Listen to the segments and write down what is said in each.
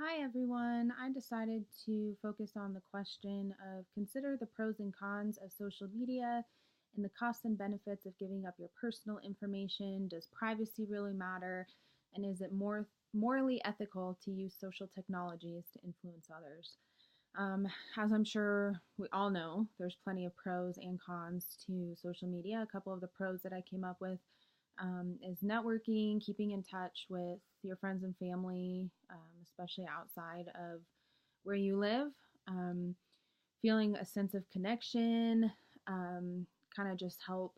Hi everyone. I decided to focus on the question of consider the pros and cons of social media and the costs and benefits of giving up your personal information. Does privacy really matter? And is it morally ethical to use social technologies to influence others? Um, as I'm sure we all know, there's plenty of pros and cons to social media. A couple of the pros that I came up with is networking, keeping in touch with your friends and family, especially outside of where you live, um, feeling a sense of connection, kind of just help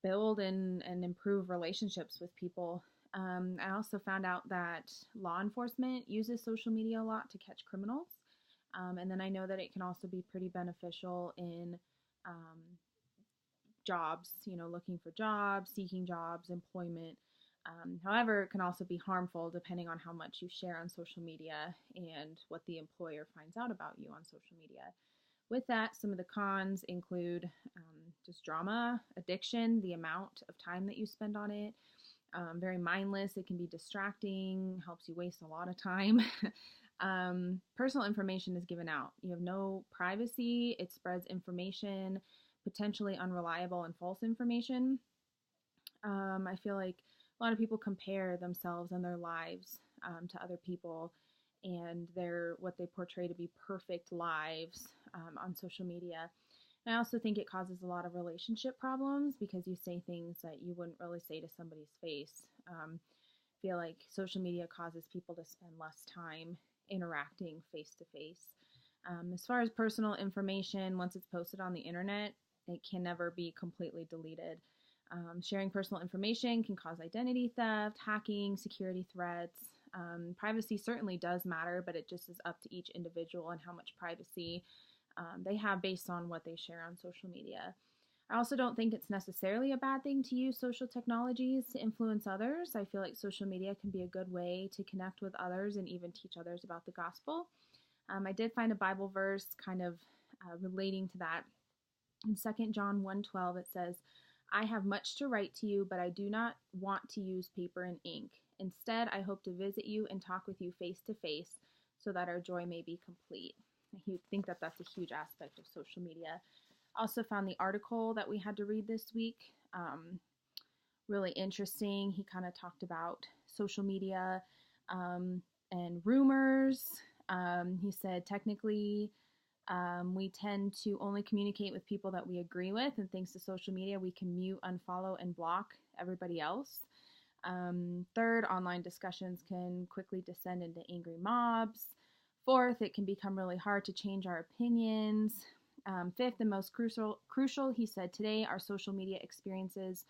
build and improve relationships with people. I also found out that law enforcement uses social media a lot to catch criminals. And then I know that it can also be pretty beneficial in um, jobs, looking for jobs, seeking jobs, employment. However, it can also be harmful depending on how much you share on social media and what the employer finds out about you on social media. With that, some of the cons include just drama, addiction, the amount of time that you spend on it. Very mindless. It can be distracting, helps you waste a lot of time. Personal information is given out. You have no privacy. It spreads information, potentially unreliable and false information. I feel like a lot of people compare themselves and their lives to other people and their what they portray to be perfect lives on social media. And I also think it causes a lot of relationship problems because you say things that you wouldn't really say to somebody's face. Feel like social media causes people to spend less time interacting face to face. As far as personal information, once it's posted on the internet, it can never be completely deleted. Sharing personal information can cause identity theft, hacking, security threats. Privacy certainly does matter, but it just is up to each individual and how much privacy they have based on what they share on social media. I also don't think it's necessarily a bad thing to use social technologies to influence others. I feel like social media can be a good way to connect with others and even teach others about the gospel. I did find a Bible verse kind of relating to that. In 2 John 1:12 it says, "I have much to write to you, but I do not want to use paper and ink. Instead, I hope to visit you and talk with you face to face so that our joy may be complete." I think that that's a huge aspect of social media. Also found the article that we had to read this week really interesting. He kind of talked about social media and rumors. He said technically we tend to only communicate with people that we agree with, and thanks to social media, we can mute, unfollow, and block everybody else. Third, online discussions can quickly descend into angry mobs. Fourth, it can become really hard to change our opinions. Fifth, and most crucial, he said, today our social media experiences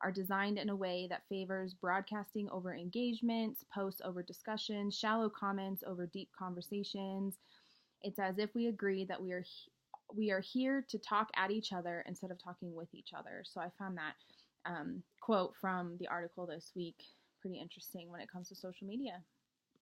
are designed in a way that favors broadcasting over engagements, posts over discussions, shallow comments over deep conversations. It's as if we agree that we are here to talk at each other instead of talking with each other. So I found that quote from the article this week pretty interesting when it comes to social media.